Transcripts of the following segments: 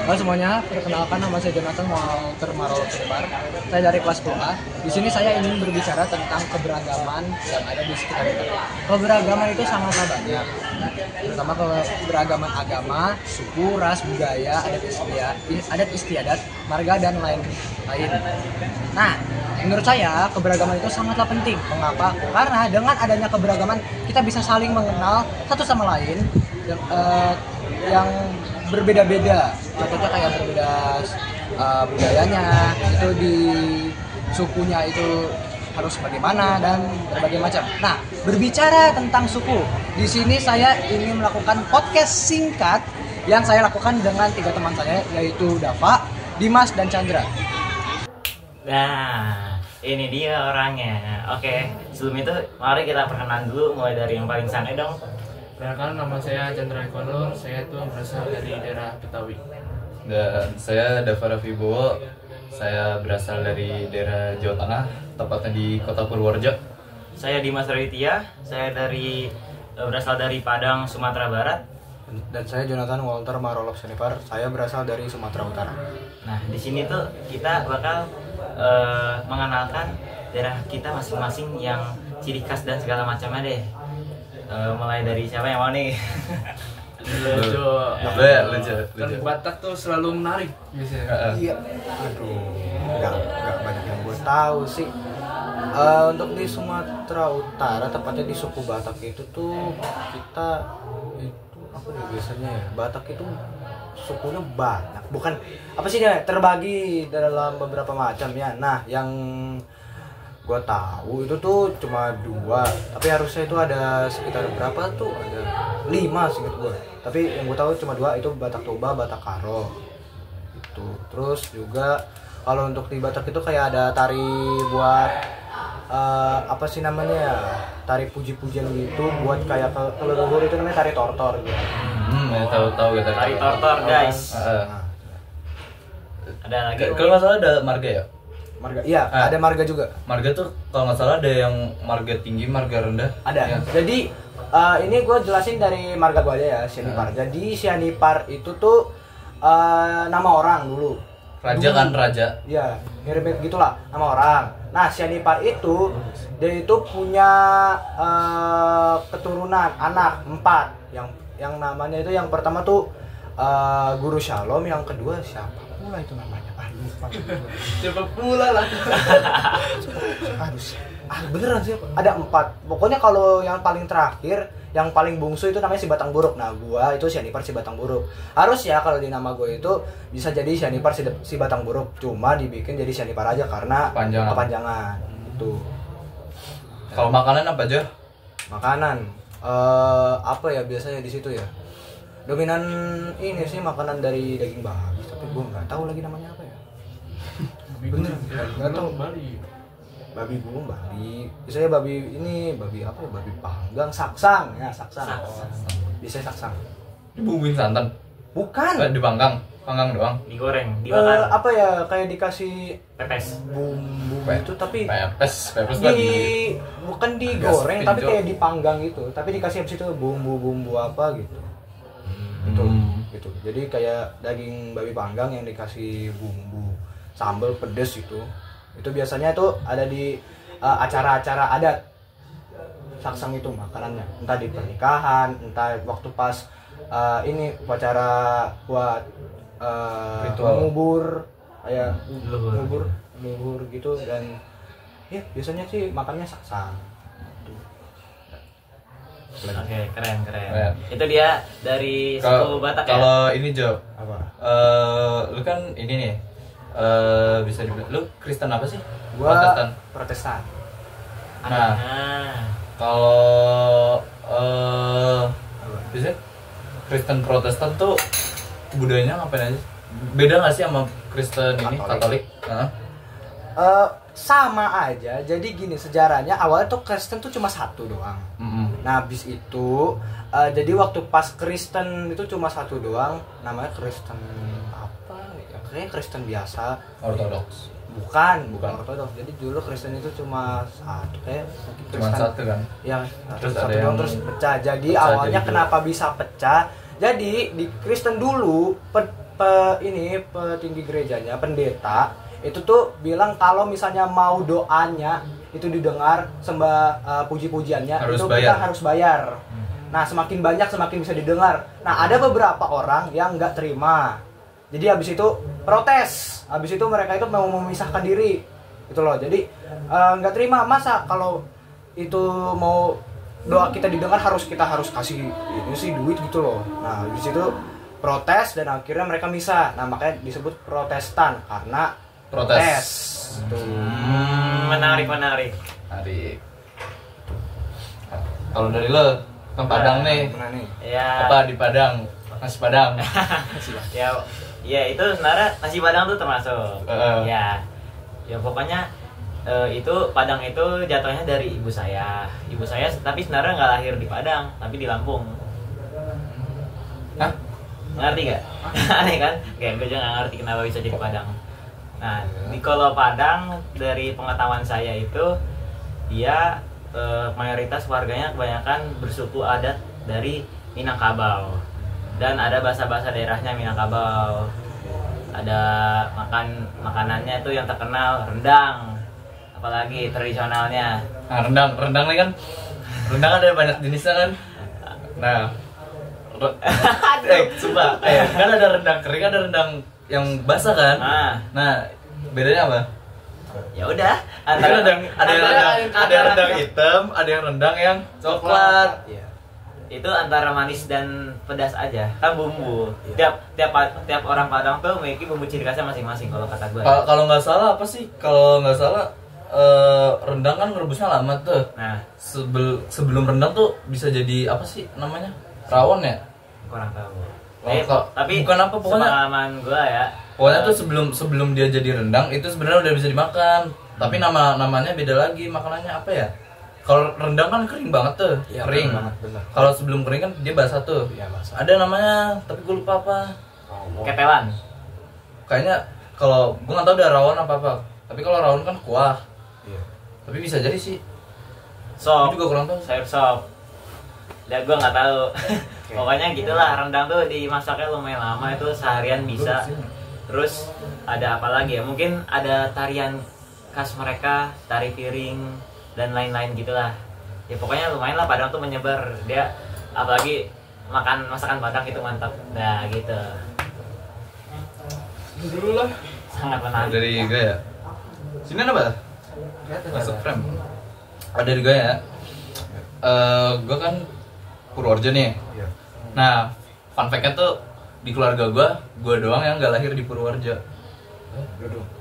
Halo semuanya, perkenalkan nama saya Jonathan Walter Marolo Sebar. Saya dari kelas 10A. Di sini saya ingin berbicara tentang keberagaman yang ada di sekitar kita. Keberagaman itu sangatlah banyak. Terutama keberagaman agama, suku, ras, budaya, adat istiadat, marga dan lain-lain. Nah, menurut saya keberagaman itu sangatlah penting. Mengapa? Karena dengan adanya keberagaman kita bisa saling mengenal satu sama lain yang berbeda-beda. Contohnya kayak berbeda budayanya, itu di sukunya itu harus bagaimana dan berbagai macam. Nah, berbicara tentang suku, di sini saya ingin melakukan podcast singkat yang saya lakukan dengan 3 teman saya, yaitu Dava, Dimas, dan Chandra. Nah, ini dia orangnya. Oke, sebelum itu mari kita perkenalan dulu, mulai dari yang paling santai dong. Perkenalkan, nama saya Chandra Ekono, saya tuh berasal dari daerah Betawi. Dan saya Dava Rafibowo, saya berasal dari daerah Jawa Tengah, tepatnya di Kota Purworejo. Saya Dimas Raditya, saya berasal dari Padang, Sumatera Barat. Dan saya Jonathan Walter Marolo Sebar, saya berasal dari Sumatera Utara. Nah, di sini tuh kita bakal mengenalkan daerah kita masing-masing yang ciri khas dan segala macamnya deh. Mulai dari siapa yang mau nih? Lucu. Kan Batak tuh selalu menarik biasanya. Iya. Aduh, nggak banyak yang gue tahu sih. Untuk di Sumatera Utara, tepatnya di suku Batak itu tuh kita itu apa ya biasanya ya? Batak itu sukunya banyak. Bukan apa sih dia terbagi dalam beberapa macam ya. Nah, yang gue tahu itu tuh cuma 2, tapi harusnya itu ada sekitar berapa tuh, ada 5 seinget gue, tapi yang gue tahu cuma 2, itu Batak Toba, Batak Karo itu. Terus juga kalau untuk di Batak itu kayak ada tari buat apa sih namanya ya, tari puji-pujian gitu buat kayak ke leluhur, itu namanya tari tortor gitu. Tahu gitu. Tari tortor, guys. Ada lagi. Kalau nggak salah ada marga ya? Marga, iya, ada marga juga. Marga tuh kalau nggak salah ada yang marga tinggi, marga rendah. Ada. Ya. Jadi ini gue jelasin dari marga gue aja ya, Sianipar. Jadi Sianipar itu tuh nama orang dulu. Raja kan raja. Iya, mirip gitulah nama orang. Nah, Sianipar itu dia itu punya keturunan anak 4. Yang namanya itu yang pertama tuh Guru Shalom, yang kedua siapa pula itu namanya? Lupa. Siapa pula lah. Beneran sih, ada 4. Pokoknya kalau yang paling terakhir, yang paling bungsu itu namanya si Batang Buruk. Nah, gua itu Sianipar si Batang Buruk. Harus ya kalau di nama gue itu bisa jadi Sianipar si Batang Buruk, cuma dibikin jadi Sianipar aja karena kepanjangan. Itu. Kalau makanan apa aja? Makanan apa ya biasanya di situ ya? Dominan ini sih makanan dari daging babi, tapi gua nggak tahu lagi namanya apa ya. Bener, nggak tahu. Babi bumbung, babi. Biasanya babi ini, babi apa ya? Babi panggang, saksang. Ya, saksang. Biasanya saksang. Dibumbuin santan? Bukan. Dipanggang, panggang doang. Digoreng, dibakar. Apa ya? Kayak dikasih Pepes. bumbu itu, tapi Pepes bukan digoreng, tapi kayak dipanggang gitu. Tapi dikasih habis itu bumbu-bumbu apa gitu. Gitu. Jadi kayak daging babi panggang yang dikasih bumbu sambal pedes itu biasanya tuh ada di acara-acara adat. Saksang itu makanannya, entah di pernikahan, entah waktu pas ini upacara buat ngubur, kayak ngubur gitu. Dan ya biasanya sih makannya saksang. Oke, keren. Itu dia dari suku Batak ya. Kalau ini Jo, Apa? lu kan ini nih, bisa dibilang lu Kristen apa sih? Gua Protestan. Nah, kalau biasanya Kristen Protestan tuh budayanya ngapain aja? Beda nggak sih sama Kristen ini Katolik? Sama aja. Jadi gini, sejarahnya awalnya tuh Kristen tuh cuma 1 doang. Nah, habis itu jadi waktu pas Kristen itu cuma 1 doang, namanya Kristen apa ya? Kayaknya Kristen biasa, Ortodoks. Bukan ortodoks. Jadi dulu Kristen itu cuma 1, kayak Cuma 1 kan? Ya, Terus satu ada doang, yang terus pecah. Jadi pecah awalnya jadi kenapa bisa pecah? Jadi di Kristen dulu petinggi gerejanya, pendeta itu tuh bilang kalau misalnya mau doanya itu didengar, puji-pujiannya Harus itu bayar. kita harus bayar. Nah, semakin banyak semakin bisa didengar. Nah, ada beberapa orang yang nggak terima. Jadi habis itu protes. Habis itu mereka itu mau memisahkan diri. Itu loh. Jadi nggak terima, masa kalau itu mau doa kita didengar kita harus kasih ini sih duit gitu loh. Nah, di situ protes dan akhirnya mereka misah. Nah, makanya disebut Protestan karena protes. Menarik. Tarik. Kalau dari lo, kan Padang nih. Mana nih? Ya. Apa di Padang? Nasi Padang. Ya itu sebenarnya nasi Padang tuh termasuk. Ya pokoknya itu Padang itu jatuhnya dari ibu saya. Ibu saya tapi sebenarnya nggak lahir di Padang, tapi di Lampung. Hah? Ngerti gak? Aneh kan? Kayak gue juga nggak ngerti kenapa bisa jadi Padang. Nah, kalau Padang dari pengetahuan saya itu dia mayoritas warganya kebanyakan bersuku adat dari Minangkabau, dan ada bahasa-bahasa daerahnya Minangkabau. Ada makanannya itu yang terkenal rendang, apalagi tradisionalnya. Nah, rendang nih kan. Rendang ada banyak jenisnya kan. Nah, sumpah, kan ada rendang kering, ada rendang yang basah kan. Nah, bedanya apa? Ya udah, Kan ada rendang hitam, ada yang rendang yang coklat. Iya. itu antara manis dan pedas aja, kan bumbu. Tiap orang Padang tuh memiliki bumbu ciri khasnya masing-masing kalau kata gue. Kalau nggak salah apa sih? Kalau nggak salah rendang kan ngerebusnya lama tuh. Nah, Sebelum rendang tuh bisa jadi apa sih namanya? Rawon ya? kurang tahu. Tapi bukan apa pokoknya. Pengalaman gue ya. Pokoknya tuh sebelum dia jadi rendang itu sebenarnya udah bisa dimakan. Tapi namanya beda lagi, makanannya apa ya? Kalau rendang kan kering banget tuh, Ya, kering. banget, bener. Kalau sebelum kering kan dia basah tuh. Iya, basah. Ada namanya, tapi gue lupa apa. Ketelan. Kayaknya kalau gue nggak tahu udah rawon apa. Tapi kalau rawon kan kuah. Iya. Tapi bisa jadi sih. Sop. Gue juga kurang tahu. Sayur sop. Ya gue nggak tahu. Pokoknya gitulah, rendang tuh dimasaknya lumayan lama, itu seharian bisa. Terus ada apa lagi ya? Mungkin ada tarian khas mereka, tari piring dan lain-lain gitulah. Ya pokoknya lumayan lah, Padang tuh menyebar. Dia apalagi masakan Padang itu mantap. Nah gitu. Dulu lah. Sangat menarik. Dari Gaya. Sini ada apa? Masuk frame. Ada di Gaya. Gue kan Purworejo nih. Iya. Nah, fun fact-nya tuh di keluarga gue doang yang nggak lahir di Purworejo.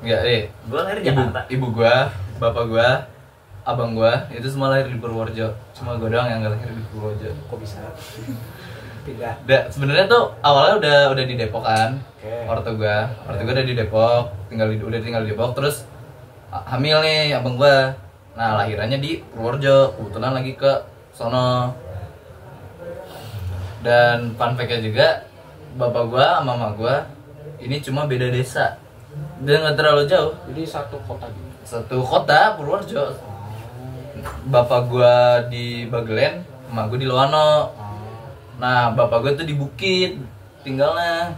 Nggak, Gue lahir di ibu Jakarta. gue, bapak gue, abang gue itu semua lahir di Purworejo. Cuma gue doang yang nggak lahir di Purworejo. Kok bisa? Pindah. Sebenarnya tuh awalnya udah di Depok kan. Oke. Ortu gue udah di Depok, udah tinggal di Depok, terus hamil nih abang gue. Nah, lahirannya di Purworejo, kebetulan lagi ke sono. Dan fun fact-nya juga, bapak gue sama mama gue ini cuma beda desa dan nggak terlalu jauh. Jadi satu kota gitu. Satu kota Purworejo. Bapak gue di Bagelen, emak gue di Loano. Nah, bapak gue tuh di Bukit tinggalnya,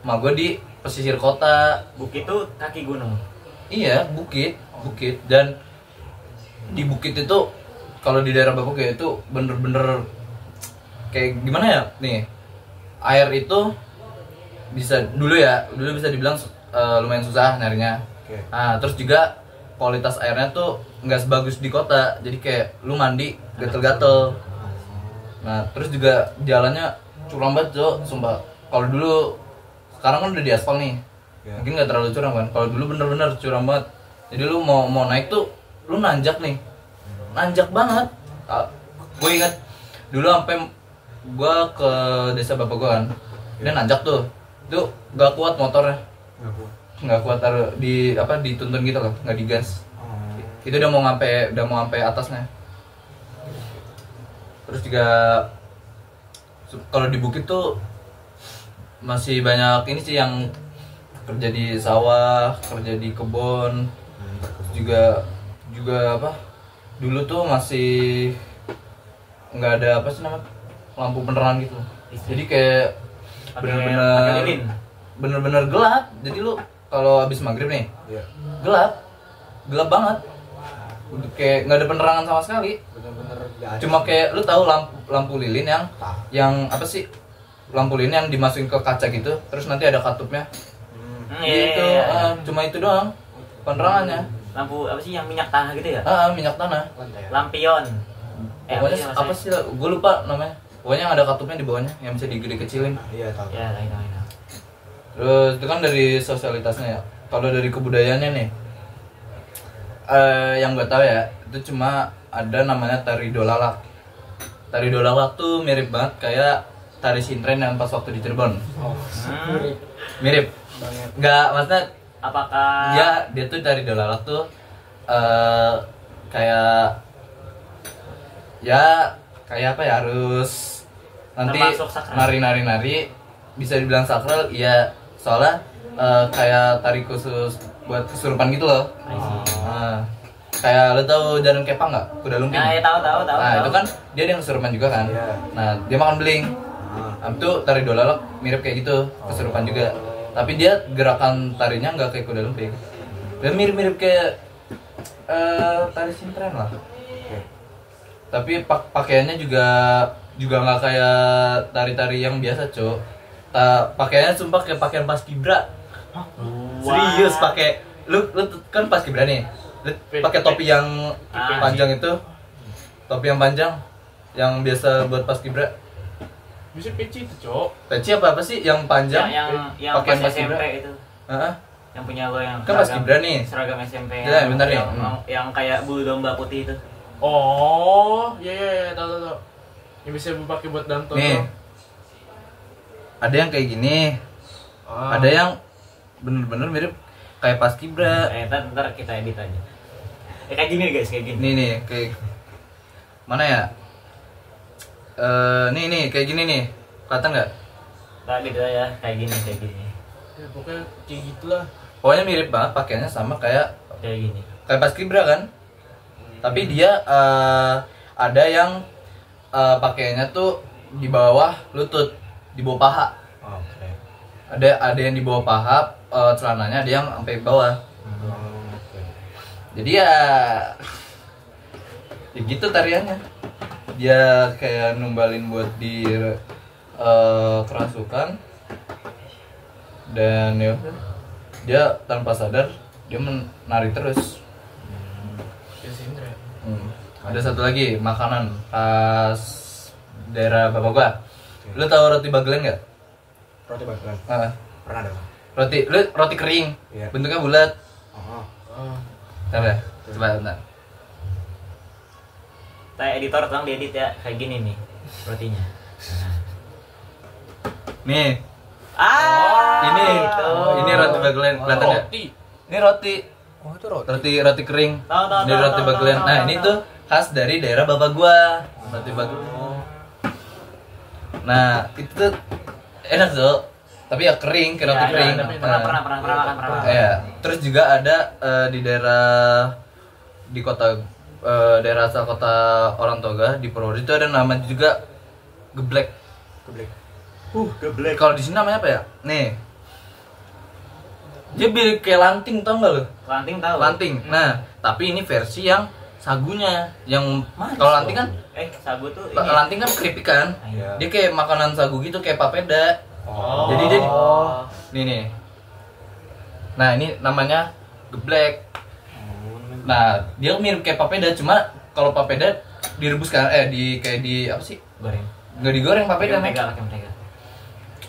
emak gue di pesisir kota. Bukit tuh kaki gunung. Iya, Bukit. Dan di Bukit itu kalau di daerah bapak gue itu bener-bener kayak gimana ya nih, air itu dulu bisa dibilang lumayan susah nyarinya. Nah, terus juga kualitas airnya tuh nggak sebagus di kota, jadi kayak lu mandi gatel-gatel. Nah, terus juga jalannya curam banget, Cok, sumpah. Kalau dulu, sekarang kan udah diaspal nih, mungkin nggak terlalu curam kan. Kalau dulu bener-bener curam banget, jadi lu mau naik tuh lu nanjak banget. Gue inget dulu sampai gue ke desa bapak gue kan, dia nanjak tuh, itu gak kuat motornya, nggak kuat taruh dituntun gitu loh, nggak digas. Itu udah mau sampai atasnya. Terus juga kalau di Bukit tuh masih banyak ini sih yang kerja di sawah, kerja di kebun. Terus juga apa? Dulu tuh masih nggak ada apa sih namanya, lampu penerangan gitu. Jadi kayak Pakai benar-benar lilin. bener-bener gelap. Jadi lu kalau habis maghrib nih, Iya. gelap banget. Kayak nggak ada penerangan sama sekali. Bener-bener nggak ada. Cuma kayak lu tahu lampu lilin Tahu. yang apa sih? Lampu lilin yang dimasukin ke kaca gitu, terus nanti ada katupnya. Gitu. Cuma itu doang penerangannya. Lampu apa sih yang minyak tanah gitu ya? Minyak tanah. Lantai ya? Lampion. Pokoknya apa sih? Gue lupa namanya. Pokoknya yang ada katupnya di bawahnya yang bisa digede-kecilin. Iya tahu. Ya, tahu. Terus itu kan dari sosialitasnya ya. Kalau dari kebudayaannya nih, yang gue tahu ya, itu cuma ada namanya tari dolalak. Tari dolalak tuh mirip banget kayak tari sintren yang pas waktu di Cirebon. Oh, Mirip. banget. Nggak, maksudnya Apakah dia tuh tari dolalak tuh kayak apa ya, harus nanti Termasuk sakral. nari bisa dibilang sakral ya, soalnya kayak tari khusus buat kesurupan gitu loh. Kayak lo tau jalan kepang nggak, kuda lumping? Ya, tahu. Nah itu kan dia ada yang kesurupan juga kan. Iya. Nah dia makan beling. Itu tari dolalak mirip kayak gitu, kesurupan juga. Tapi dia gerakan tarinya nggak kayak kuda lumping. Dia mirip-mirip kayak tari sintren lah. Tapi pakaiannya juga nggak kayak tari-tari yang biasa, Cok. Pakaiannya sumpah kayak pakaian paskibra. Serius, pakai lu kan paskibra nih. Lu pakai topi yang panjang itu. Topi yang panjang yang biasa buat paskibra. Bisa peci itu, Cok. Peci apa sih yang panjang? yang pas pakaian SMP itu. Heeh. Yang punya lo yang Kan paskibra nih. seragam SMP Ya, bentar nih. yang kayak bulu domba putih itu. Oh, iya, tahu. Yang bisa dipakai buat danton. Nih. Ada yang kayak gini. Ah. Ada yang bener-bener mirip kayak paskibra. Ntar kita edit aja. Kayak gini guys, kayak gini. Nih kayak mana ya? Nih kayak gini nih. Kelihatan nggak? Tadi gitu ya, kayak gini. Ya, pokoknya kayak gitulah. Pokoknya mirip banget pakaiannya sama kayak Kayak gini. paskibra kan. Tapi dia ada yang pakaiannya tuh di bawah lutut, di bawah paha. Oke. Ada yang di bawah paha, celananya ada yang sampai bawah. Jadi ya gitu tariannya. Dia kayak numbalin buat di kerasukan, dan ya udah, dia tanpa sadar dia menari terus. Ya Sindra. Ada satu lagi makanan khas daerah bapak gua. Lu tahu roti bagelen nggak? Roti bagelan. Pernah dong. Roti kering, Iya. bentuknya bulat. Oh. Oh. Bentar ya, coba bentar. Kayak editor tolong diedit ya, kayak gini nih rotinya. Nih, Ini ini roti bagelen, kelihatan nggak? Roti. Ini roti, Oh, itu roti. roti kering. Tahu. Ini roti bagelen. Nah, ini tuh khas dari daerah bapak gua, roti bagelen. Nah, itu tuh enak tuh, tapi ya kering, kayak roti kering. Pernah makan. Ya, terus juga ada di kota daerah asal kota orang Toga di Purworejo itu ada nama juga geblek. Geblek. Kalau di sini namanya apa ya? Nih, dia mirip kayak lanting, tau nggak lo? Lanting tahu. Lanting. Nah, tapi ini versi yang sagunya. Yang Mas, kalau lanting kan, sagu tuh ini. lanting kan keripik kan? Iya. Dia kayak makanan sagu gitu, kayak papeda. Oh. Jadi dia nih. Nah, ini namanya geblek. Nah, dia mirip kayak papeda, cuma kalau papeda direbus kan, kayak di apa sih? Goreng. Nggak digoreng papeda. Pakai mentega.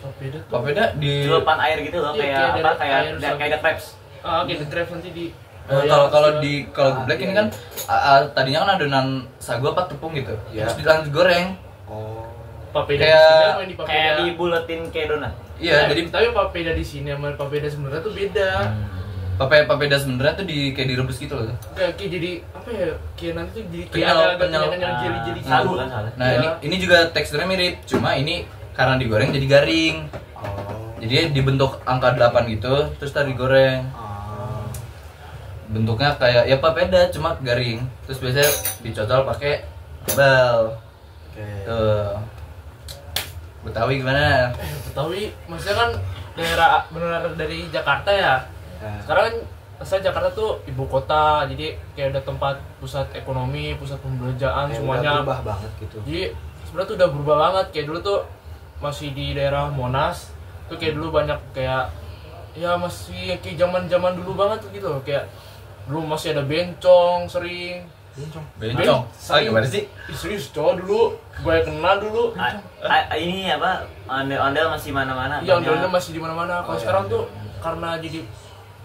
Papeda tuh. Papeda di Celupan air gitu loh, Iya, kayak air sagu. kayak crepes. Kayak the crab nanti di. kalau geblek ini kan tadinya kan adonan sagu apa tepung gitu. Iya. Terus dilanjut goreng. Oh. Papeda Kayak- di sini sama di papeda. Kayak dibuletin kayak donat. Iya, jadi tapi papeda di sini sama papeda sebenarnya tuh beda. papeda sebenarnya tuh kayak direbus gitu loh. Kayak jadi apa ya? Kayak nanti tuh jadi kayak Kenyal, ada kenyal. kenyal jeli-jeli Sagu gitu. kan salah. Nah, Iya. ini juga teksturnya mirip, cuma ini karena digoreng jadi garing. Oh. Jadi dibentuk angka 8 gitu, terus tadi digoreng. Ah. Bentuknya kayak ya papeda cuma garing. Terus biasanya dicocol pakai bal. Oke. Tuh. Betawi gimana? Betawi maksudnya kan daerah benar dari Jakarta ya. Sekarang kan saya Jakarta tuh ibu kota, jadi kayak ada tempat pusat ekonomi, pusat pembelanjaan Kayak semuanya. udah berubah banget gitu. Jadi sebenarnya tuh udah berubah banget. Kayak dulu tuh masih di daerah Monas, tuh kayak dulu banyak kayak ya masih kayak zaman dulu banget tuh gitu. Kayak dulu masih ada bencong sering. Bencong. Ah, gimana sih? Ih, serius cowok dulu, gue kena dulu. Ini apa? Ondel-ondel masih mana-mana. Iya, banyak. ondel-ondel masih di mana-mana. Kalau sekarang tuh karena jadi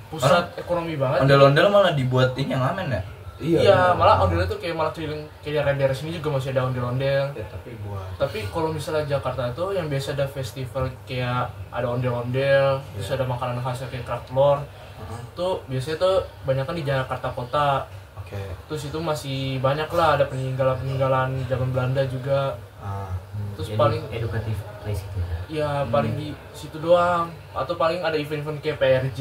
pusat ekonomi banget. Ondel-ondel malah dibuat ini yang aman ya? Iya, malah ondel tuh kayak malah keliling kayak daerah sini juga masih ada ondel-ondel. Ya, tapi buat Tapi kalau misalnya Jakarta tuh yang biasa ada festival kayak ada ondel-ondel, terus ada makanan khasnya kayak kerak telur. Tuh biasanya tuh banyak kan di Jakarta Kota. oke. Terus itu masih banyak lah ada peninggalan-peninggalan zaman Belanda juga. Terus paling edukatif place gitu. ya paling di situ doang, atau paling ada event-event kayak PRJ.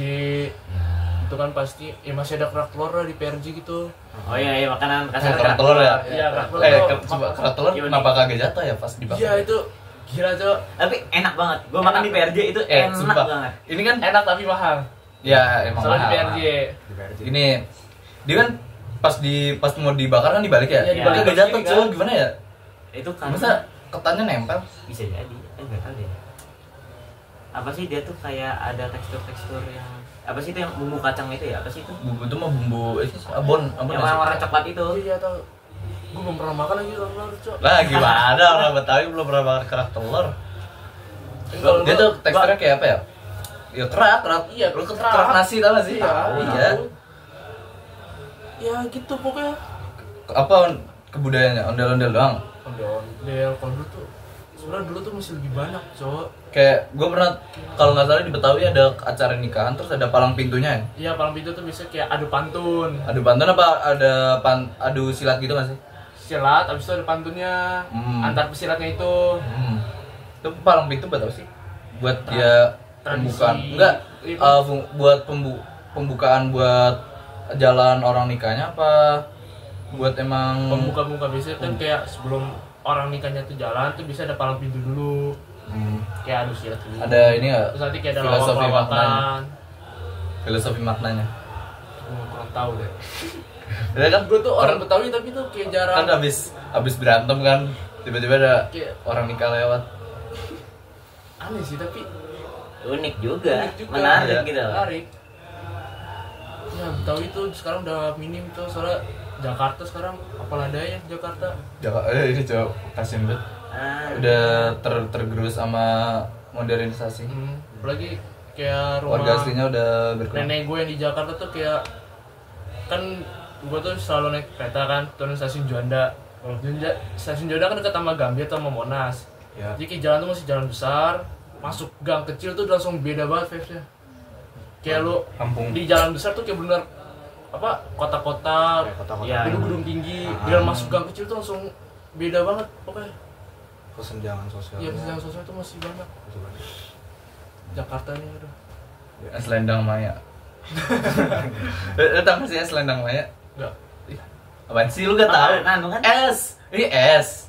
Itu kan pasti ya masih ada kerak telur lah di PRJ gitu. Oh iya, makanan kasar Kerak telur ya? Iya, kerak telur. Coba kerak telur Gimana? kenapa kagak jatuh ya pas dibakar? Iya itu gila cok. Tapi enak banget. Gue makan di PRJ itu enak sumpah. banget. Ini kan Enak tapi mahal. ya emang Soalnya di mahal. PRJ. Di PRJ. Ini dia kan pas mau dibakar kan dibalik ya? Iya, dibalik Kagak jatuh begini cuy, kan. gimana ya? Itu kan Masa ketannya nempel? bisa jadi. Enggak tahu deh. Apa sih dia tuh kayak ada tekstur-tekstur yang apa sih itu yang bumbu kacang itu ya? Apa sih itu? Bumbu itu mah bumbu abon Yang nggak sih? warna-warna coklat itu. Iya tau. Gue belum pernah makan lagi kerak telur cok. Lah gimana orang Betawi belum pernah makan kerak telur? Kalau Dia gua- tuh teksturnya kayak apa ya? Ya kerak. Iya, Lu kerak. kerak nasi tau gak sih? Iya, Iya. tahu. Ya gitu pokoknya. Apa kebudayaannya? Ondel-ondel doang. Ondel-ondel kalau dulu tuh sebenarnya dulu tuh masih lebih banyak cok. Kayak gue pernah kalau nggak salah di Betawi ada acara nikahan terus ada palang pintunya ya? Iya palang pintu tuh bisa kayak adu pantun, Adu pantun apa adu silat gitu nggak sih? silat, abis itu ada pantunnya antar pesilatnya itu. Itu palang pintu buat apa sih? Buat dia tradisi. pembukaan? Enggak, Itu. buat pembukaan buat jalan orang nikahnya apa? Buat emang Pembuka-buka biasanya kan kayak sebelum orang nikahnya tuh jalan tuh bisa ada palang pintu dulu, kayak adu silat dulu. ada ini nggak? Terus nanti kayak ada Filosofi maknanya. lawak-lawakan. Filosofi maknanya. Gue kurang tahu deh. Ya kan Gue tuh orang Betawi tapi tuh kayak jarang. kan habis berantem kan tiba-tiba ada Kayak orang nikah lewat. aneh sih tapi Unik juga, unik juga. menarik Iya. gitu. Menarik. Ya Betawi tuh sekarang udah minim tuh soalnya Jakarta sekarang apalah daya Jakarta. Ini coba kasihin banget. Udah tergerus sama modernisasi. Apalagi kayak rumah Warga aslinya udah berkurang. nenek gue yang di Jakarta tuh kayak kan gue tuh selalu naik kereta kan turun stasiun Juanda. Stasiun Juanda kan dekat sama Gambir atau sama Monas. Ya. Jadi kayak jalan tuh masih jalan besar, masuk gang kecil tuh udah langsung beda banget vibes-nya. Kayak lu Kampung. di jalan besar tuh kayak bener apa kota-kota, Kayak kota-kota. Iya. gedung-gedung tinggi. Jalan masuk gang kecil tuh langsung beda banget pokoknya. Kesenjangan sosial. Iya, kesenjangan sosial tuh masih banyak. Jakarta nih aduh. Selendang Maya. Lu tau gak sih Selendang Maya? Enggak. Apaan sih lu gak tau? Nanggung kan? Es. Ini es.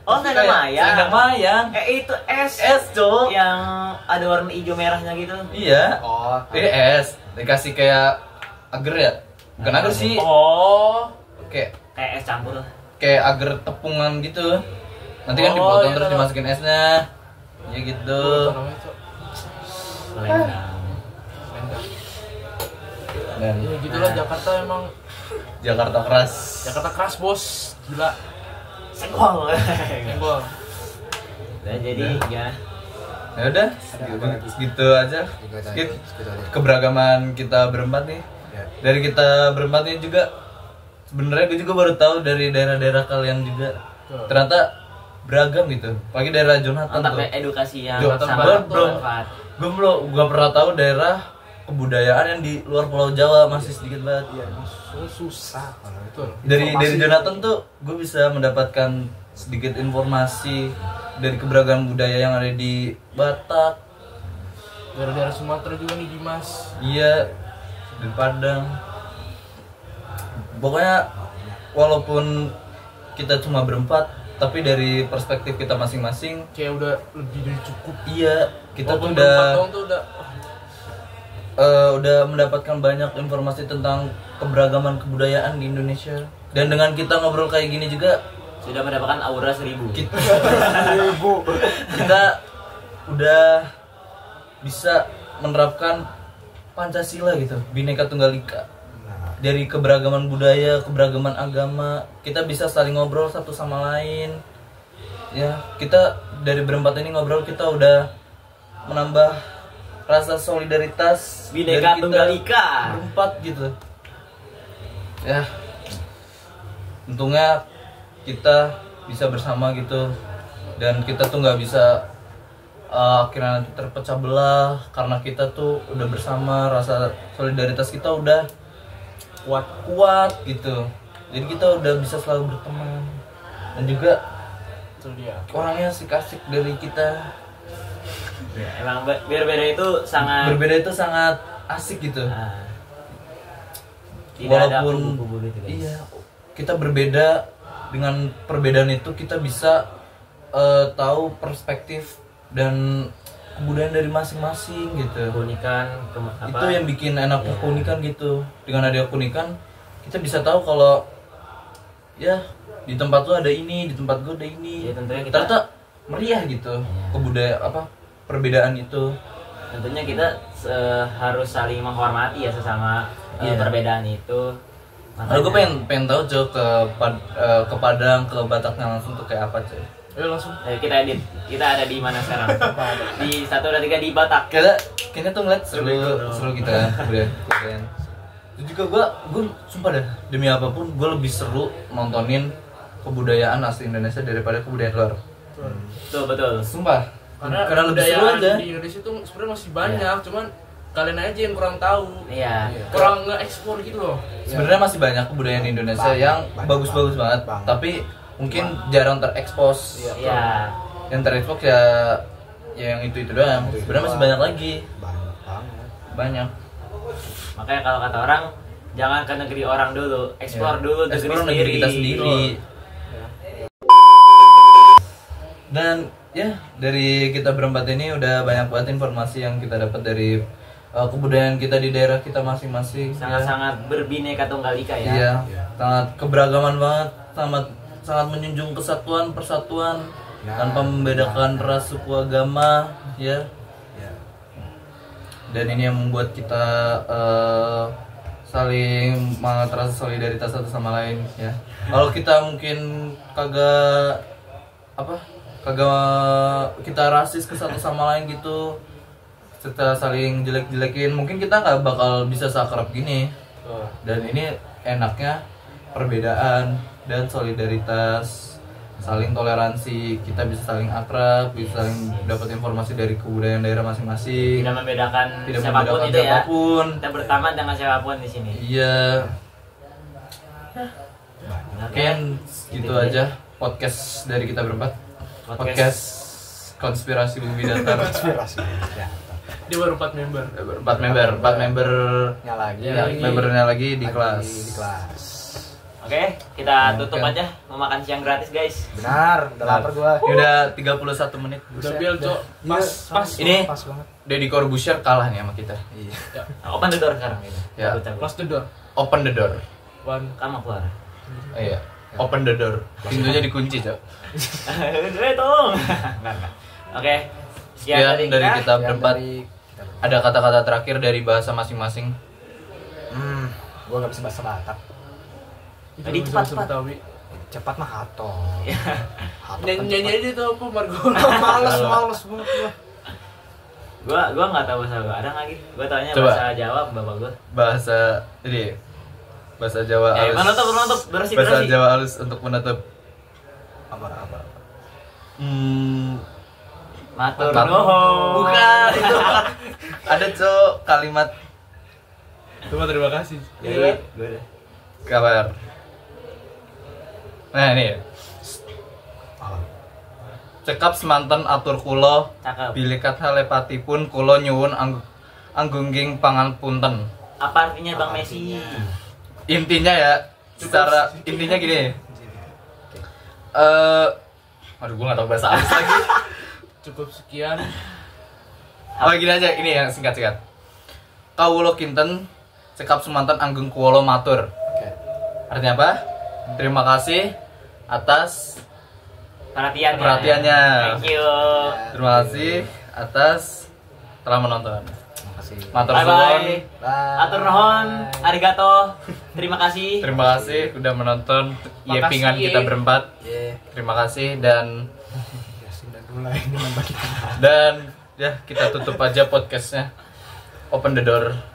Oh, Selendang Kayak Maya. Selendang Mayang. Itu es. Es, Cok. Yang ada warna hijau merahnya gitu. Iya. Oh, Ini es. Dikasih kayak agar ya? Bukan agar sih. Oh, Kayak Kayak es campur lah. kayak agar tepungan gitu. Nanti kan Oh, dipotong iya, terus tahu. dimasukin esnya. Ya gitu. apa namanya, Cok? Selendang. Selendang. Dan Ya gitulah Jakarta emang Jakarta keras. Jakarta keras bos, gila. Senggol. Senggol. Nah, jadi gimana? Ya udah, gitu aja. Keberagaman kita berempat nih. Ya. Dari kita berempat nih juga sebenarnya gue juga baru tahu dari daerah-daerah kalian juga. Ternyata beragam gitu. Apalagi daerah Jonathan Mantap tuh. ya, edukasi yang Jonathan sangat banget, bro. bermanfaat. Gue belum gak pernah tahu daerah kebudayaan yang di luar Pulau Jawa masih sedikit banget. susah kalau itu. Dari Jonathan tuh gue bisa mendapatkan sedikit informasi dari keberagaman budaya yang ada di Batak. Daerah-daerah Sumatera juga nih Dimas. Iya, di Padang. Pokoknya walaupun kita cuma berempat, tapi dari perspektif kita masing-masing, Kayak udah lebih dari cukup. iya kita tuh Walaupun berempat doang tuh udah mendapatkan banyak informasi tentang keberagaman kebudayaan di Indonesia. Dan dengan kita ngobrol kayak gini juga Sudah mendapatkan aura 1000. kita udah bisa menerapkan Pancasila gitu, Bhinneka Tunggal Ika. Dari keberagaman budaya, keberagaman agama, kita bisa saling ngobrol satu sama lain. Ya, kita dari berempat ini ngobrol, kita udah menambah rasa solidaritas Bhinneka dari Tunggal kita Ika. berempat gitu. Ya, untungnya kita bisa bersama gitu, dan kita tuh nggak bisa akhirnya nanti terpecah belah karena kita tuh udah bersama, rasa solidaritas kita udah kuat gitu. Jadi kita udah bisa selalu berteman, dan juga itu dia. orangnya asik-asik dari kita. Emang berbeda itu sangat Berbeda itu sangat asik gitu. Nah, tidak ada Walaupun kubu-kubu gitu, guys. iya, kita berbeda, dengan perbedaan itu kita bisa tahu perspektif dan kebudayaan dari masing-masing gitu. Keunikan Itu yang bikin enaknya keunikan gitu. Dengan ada keunikan, kita bisa tahu kalau ya di tempat lu ada ini, di tempat gua ada ini. Ya, tentunya kita- Ternyata meriah gitu. Kebudayaan perbedaan itu. tentunya kita harus saling menghormati ya sesama Iya. perbedaan itu. Nah, gue pengen tahu Cok ke Padang, ke Bataknya langsung tuh kayak apa Cok? Ayo langsung. Kita edit. Kita ada di mana sekarang? Di 1, 2, 3 di Batak. Kayaknya tuh ngeliat seru kita udah keren. Itu juga gue sumpah dah, demi apapun gue lebih seru nontonin kebudayaan asli Indonesia daripada kebudayaan luar. Betul. Sumpah. Karena lebih seru kebudayaan aja. di Indonesia tuh sebenarnya masih banyak, cuman kalian aja yang kurang tahu. Iya. Kurang nge-ekspor gitu loh. Sebenarnya masih banyak kebudayaan Indonesia Banyak, yang banyak bagus-bagus banget, banget. tapi mungkin jarang terekspos. Iya. Yang terekspos ya yang itu doang. Sebenarnya masih banyak lagi. Banyak banget. Banyak. Makanya kalau kata orang jangan ke negeri orang dulu, eksplor dulu negeri Explore sendiri. negeri kita sendiri. Dan ya dari kita berempat ini udah banyak banget informasi yang kita dapat dari kebudayaan kita di daerah kita masing-masing. Sangat-sangat berbineka tunggal ika ya. Iya, sangat keberagaman banget, sangat menjunjung kesatuan, persatuan tanpa membedakan ras, suku, agama, ya. Dan ini yang membuat kita saling terasa solidaritas satu sama lain, ya. Kalau kita mungkin kagak kita rasis ke satu sama lain gitu, kita saling jelek-jelekin, mungkin kita nggak bakal bisa seakrab gini. Dan ini enaknya perbedaan dan solidaritas, saling toleransi, kita bisa saling akrab, bisa saling dapat informasi dari kebudayaan daerah masing-masing, Tidak membedakan tidak siapapun membedakan itu ya. siapapun. Kita berteman dengan siapapun di sini. Iya, Oke. mungkin gitu aja podcast dari kita berempat. Podcast konspirasi bumi datar. Konspirasi. Dia baru 4 member. Empat member Ya lagi. membernya lagi di kelas. Di kelas. Oke, kita tutup Oke. aja mau makan siang gratis guys. Benar, udah lapar gua. Ini udah 31 menit. Udah bel, Cok. Iya, Pas. Ini pas banget. Deddy Corbuzier kalah nih sama kita. Iya. Ya. Open the door sekarang gitu. Ya. Close the door. Open the door. One. Kamu keluar. Iya. Open the door. Pintunya dikunci, Cok. Tolong. Enggak. Oke. Sekian dari kita Sekian berempat. dari kita berempat. Ada kata-kata terakhir dari bahasa masing-masing. Gua nggak bisa bahasa Batak. Tadi cepat. Betawi. Cepat mah hato. Hato kan Nyanyi aja tuh apa Margono. males banget gua. Gua enggak tahu bahasa Gadang lagi. Gua taunya Coba. bahasa Jawa bapak gua. Bahasa Jawa Eh, halus. menutup durasi. Bahasa Jawa halus untuk menutup. Apa. Matur Matur. nuhun. Bukan itu. Ada, Cok, kalimat Cuma terima kasih. Jadi, gua udah. kabar. Nah, ini. Cekap semanten atur kula Cakep. bilikat halepatipun kula nyuwun anggungging pangapunten. Apa artinya Bang Messi? Intinya ya, secara intinya gini. Aduh, gue gak tau bahasa halus lagi. Cukup sekian. Oh gini aja, ini yang singkat-singkat. Kawula kinten cekap semanten anggeng kuwala matur. Artinya apa? Terima kasih atas perhatiannya. Thank you. Terima kasih atas telah menonton. Terima kasih. Matur Bye suwun. bye. Atur nuhun, arigato. Terima kasih. Terima kasih udah menonton Makasih, Yepingan ye. kita berempat. Yeah. Terima kasih dan Sudah mulai ini membagi. ya kita tutup aja podcastnya. Open the door.